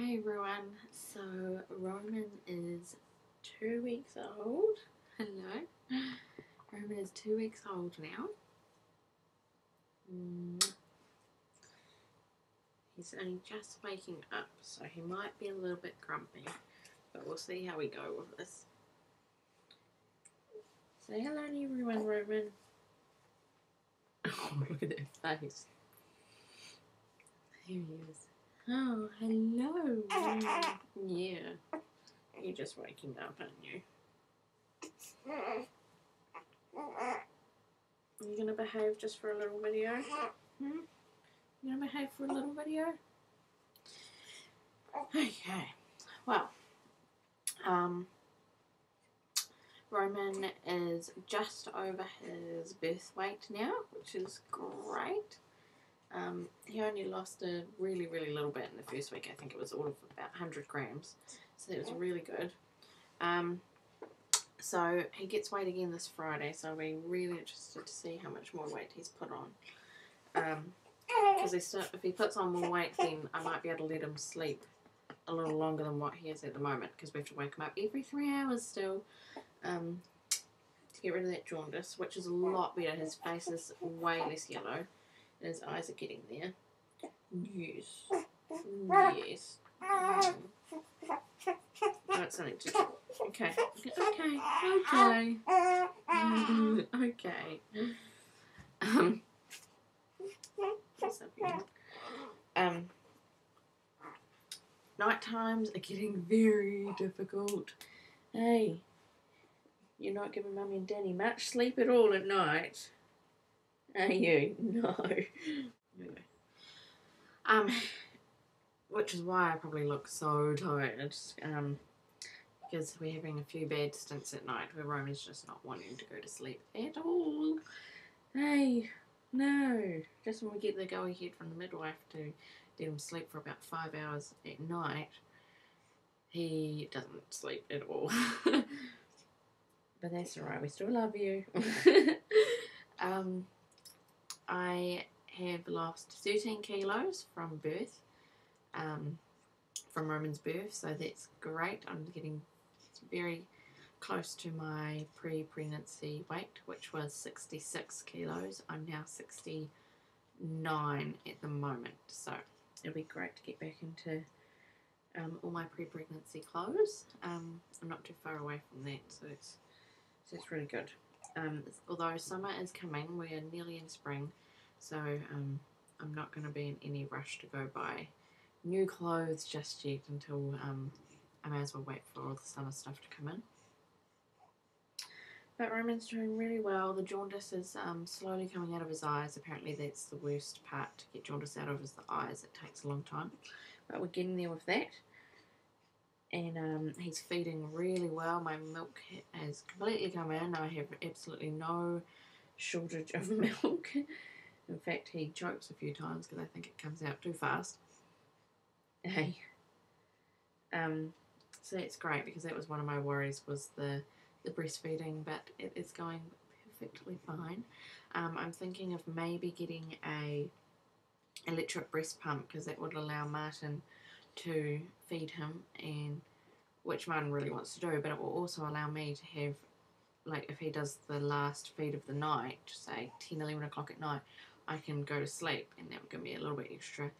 Hey everyone, so Roman is 2 weeks old. Hello. Roman is 2 weeks old now. He's only just waking up, so he might be a little bit grumpy, but we'll see how we go with this. Say hello to everyone, Roman. Oh, look at that face. Here he is. Oh, hello. Yeah. You're just waking up, aren't you? Are you gonna behave just for a little video? You gonna behave for a little video? Okay. Well, Roman is just over his birth weight now, which is great. He only lost a really little bit in the first week. I think it was all of about 100 grams. So that was really good. So he gets weighed again this Friday, so I'll be really interested to see how much more weight he's put on. Because if he puts on more weight, then I might be able to let him sleep a little longer than what he is at the moment, because we have to wake him up every 3 hours still to get rid of that jaundice, which is a lot better. His face is way less yellow, and his eyes are getting there. Yes. Yes. That's something to do. Okay. Night times are getting very difficult. Hey, you're not giving Mummy and Daddy much sleep at all at night, are you? No. Which is why I probably look so tired. Because we're having a few bad stints at night where Roman's just not wanting to go to sleep at all. Hey, no. Just when we get the go ahead from the midwife to let him sleep for about 5 hours at night, he doesn't sleep at all. But that's alright, we still love you. I have lost 13 kilos from birth, from Roman's birth, so that's great. I'm getting very close to my pre-pregnancy weight, which was 66 kilos. I'm now 69 at the moment, so it'll be great to get back into all my pre-pregnancy clothes. I'm not too far away from that, so it's really good. Although summer is coming, we're nearly in spring, so I'm not going to be in any rush to go buy new clothes just yet until I may as well wait for all the summer stuff to come in. But Roman's doing really well. The jaundice is slowly coming out of his eyes. Apparently that's the worst part to get jaundice out of, is the eyes. It takes a long time, but we're getting there with that. And he's feeding really well. My milk has completely come in. I have absolutely no shortage of milk. In fact, he chokes a few times because I think it comes out too fast. Hey. So that's great, because that was one of my worries, was the breastfeeding, but it is going perfectly fine. I'm thinking of maybe getting a electric breast pump, because that would allow Martin to feed him, and which Martin really wants to do, but it will also allow me to have, like, if he does the last feed of the night, say 10-11 o'clock at night, I can go to sleep, and that would give me a little bit extra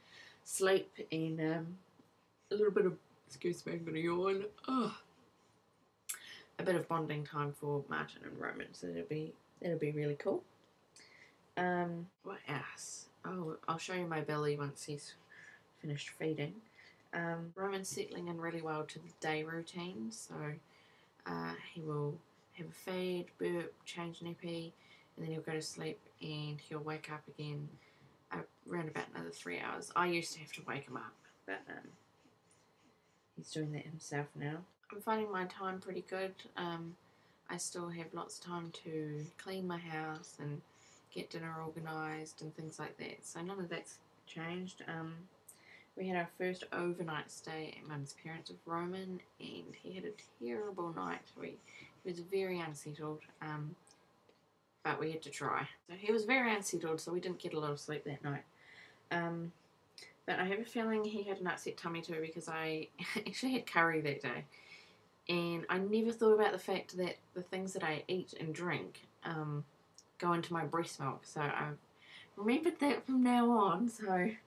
sleep and a little bit of, excuse me, I'm going to yawn, a bit of bonding time for Martin and Roman, so that'll be really cool. What else? Oh, I'll show you my belly once he's finished feeding. Roman's settling in really well to the day routine, so he will have a feed, burp, change nappy, and then he'll go to sleep, and he'll wake up again around about another 3 hours. I used to have to wake him up, but he's doing that himself now. I'm finding my time pretty good. I still have lots of time to clean my house and get dinner organised and things like that, so none of that's changed. We had our first overnight stay at Mum's parents with Roman, and he had a terrible night. He was very unsettled, but we had to try. So he was very unsettled, so we didn't get a lot of sleep that night. But I have a feeling he had an upset tummy too, because I actually had curry that day. And I never thought about the fact that the things that I eat and drink go into my breast milk. So I've remembered that from now on. So I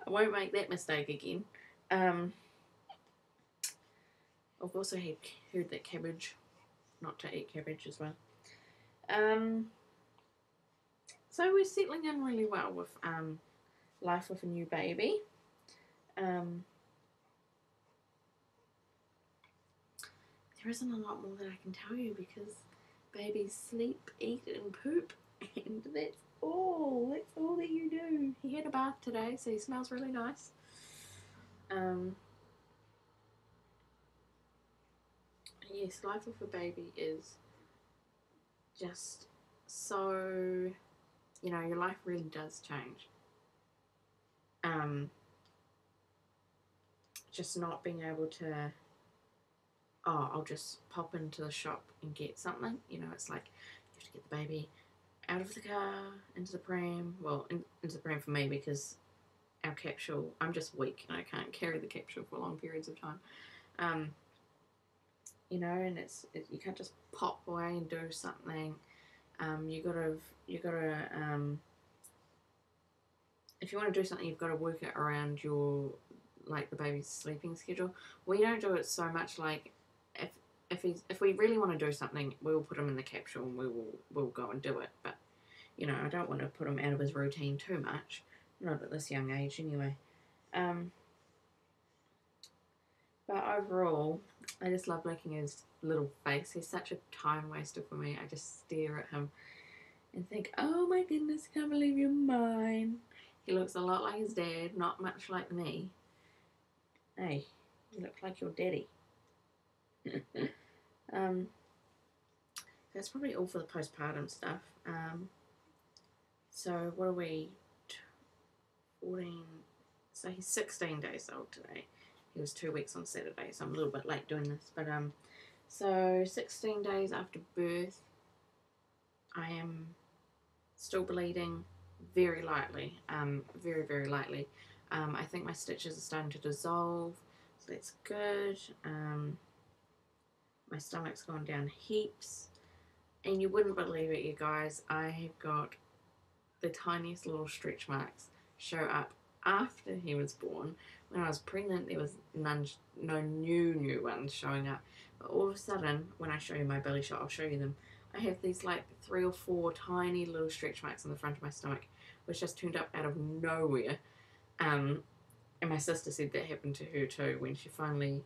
won't make that mistake again. I've also heard that cabbage, not to eat cabbage as well. So we're settling in really well with life with a new baby. There isn't a lot more that I can tell you because babies sleep, eat, and poop, and that's all. That's all that you do. He had a bath today, so he smells really nice. Yes, life with a baby is just so, you know, your life really does change. Just not being able to, oh, I'll just pop into the shop and get something. You know, it's like you have to get the baby out of the car, into the pram. Well, into the pram for me because our capsule, I'm just weak and I can't carry the capsule for long periods of time. You know, and you can't just pop away and do something. You gotta if you want to do something, you've got to work it around your, like, the baby's sleeping schedule. We don't do it so much. Like, if we really want to do something, we'll put him in the capsule and we'll go and do it. But you know, I don't want to put him out of his routine too much. Not at this young age, anyway. But overall, I just love looking at his little face. He's such a time waster for me. I just stare at him and think, oh my goodness, I can't believe you're mine. He looks a lot like his dad, not much like me. Hey, you look like your daddy. That's probably all for the postpartum stuff. So what are we? 14. So he's 16 days old today. He was 2 weeks on Saturday, so I'm a little bit late doing this. But so 16 days after birth, I am still bleeding very lightly, very, very lightly. I think my stitches are starting to dissolve, so that's good. My stomach's gone down heaps, and you wouldn't believe it, you guys, I have got the tiniest little stretch marks show up after he was born. When I was pregnant, there was no new ones showing up, but all of a sudden, when I show you my belly shot, I'll show you them, I have these like 3 or 4 tiny little stretch marks on the front of my stomach, which just turned up out of nowhere. And my sister said that happened to her too when she finally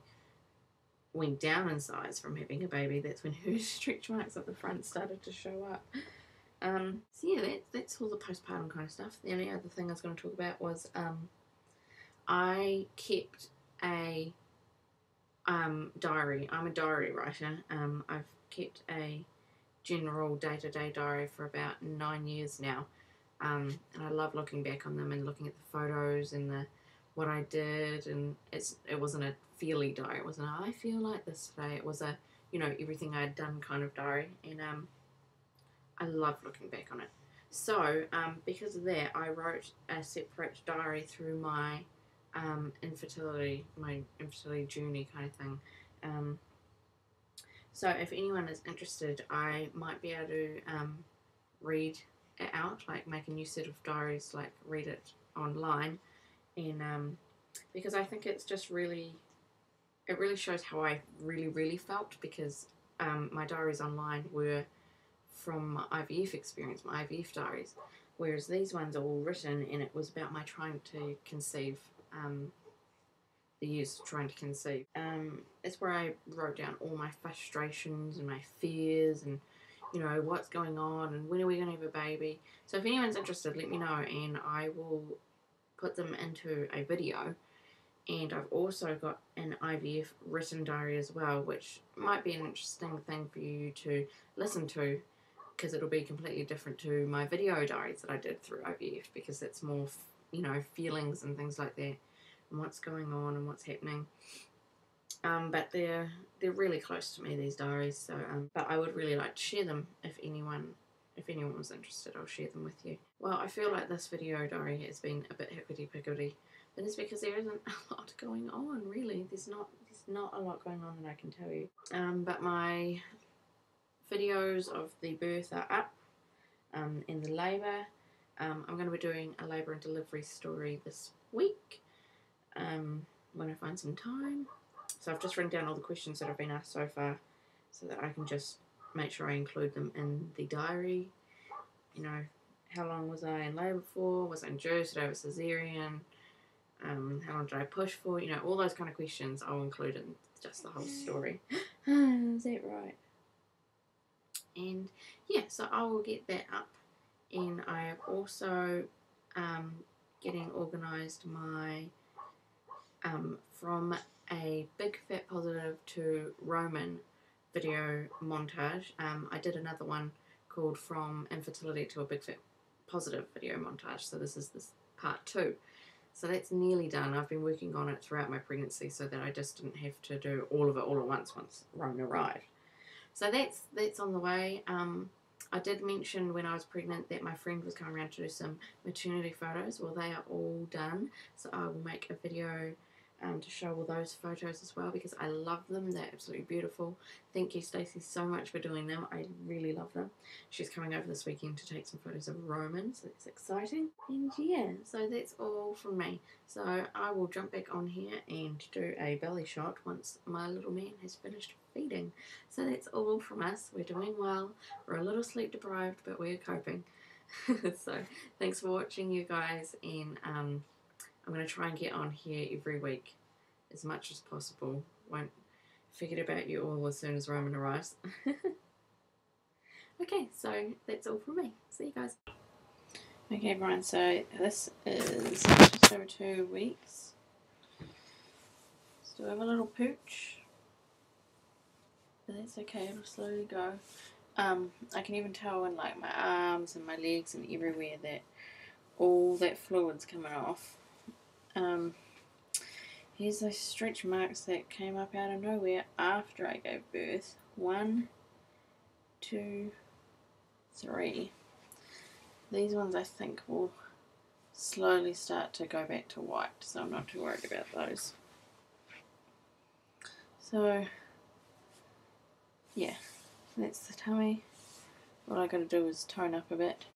went down in size from having a baby. That's when her stretch marks at the front started to show up. So yeah, that's all the postpartum kind of stuff. The only other thing I was going to talk about was I kept a diary. I'm a diary writer. I've kept a general day-to-day diary for about 9 years now, and I love looking back on them and looking at the photos and what I did. And it wasn't a feely diary. It wasn't I feel like this today. It was a, you know, everything I had done kind of diary, and I love looking back on it. So because of that, I wrote a separate diary through my infertility journey kind of thing. So if anyone is interested, I might be able to read it out, like make a new set of diaries, like read it online, and because I think it's just really, it really shows how I really felt, because my diaries online were from my IVF experience, my IVF diaries, whereas these ones are all written, and it was about my trying to conceive, the years trying to conceive. It's where I wrote down all my frustrations and my fears, and you know, what's going on and when are we going to have a baby. So if anyone's interested, let me know and I will put them into a video. And I've also got an IVF written diary as well, which might be an interesting thing for you to listen to, because it'll be completely different to my video diaries that I did through IVF, because it's more, you know, feelings and things like that, and what's going on and what's happening. But they're really close to me, these diaries. So, but I would really like to share them if anyone if anyone was interested, I'll share them with you. Well, I feel like this video diary has been a bit hickety-pickledy, but it's because there isn't a lot going on, really. There's not a lot going on that I can tell you. But my videos of the birth are up, and the labour. I'm going to be doing a labour and delivery story this week, when I find some time. So I've just written down all the questions that I've been asked so far, so that I can just make sure I include them in the diary. You know, how long was I in labour for? Was I induced? Did I have a cesarean? How long did I push for? You know, all those kind of questions I'll include in just the whole story. Is that right? And yeah, so I will get that up. And I am also getting organised my from a big fat positive to Roman video montage. I did another one called From Infertility to a Big Fat Positive video montage, so this is part 2. So that's nearly done. I've been working on it throughout my pregnancy so that I just didn't have to do all of it all at once Roman arrived. So that's on the way. I did mention when I was pregnant that my friend was coming around to do some maternity photos. Well, they are all done, so I will make a video to show all those photos as well, because I love them. They're absolutely beautiful. Thank you, Stacey, so much for doing them. I really love them. She's coming over this weekend to take some photos of Roman, so that's exciting. And yeah, so that's all from me. So I will jump back on here and do a belly shot once my little man has finished feeding. So that's all from us. We're doing well. We're a little sleep deprived, but we're coping. So thanks for watching, you guys, and I'm going to try and get on here every week as much as possible. Won't forget about you all as soon as Roman arrives. Okay, so that's all from me. See you guys. Okay, everyone, so this is just over 2 weeks. Still have a little pooch, but that's okay, it'll slowly go. I can even tell in like my arms and my legs and everywhere that all that fluid's coming off. Here's those stretch marks that came up out of nowhere after I gave birth. 1, 2, 3. These ones I think will slowly start to go back to white, so I'm not too worried about those. So yeah, that's the tummy. What I gotta do is tone up a bit.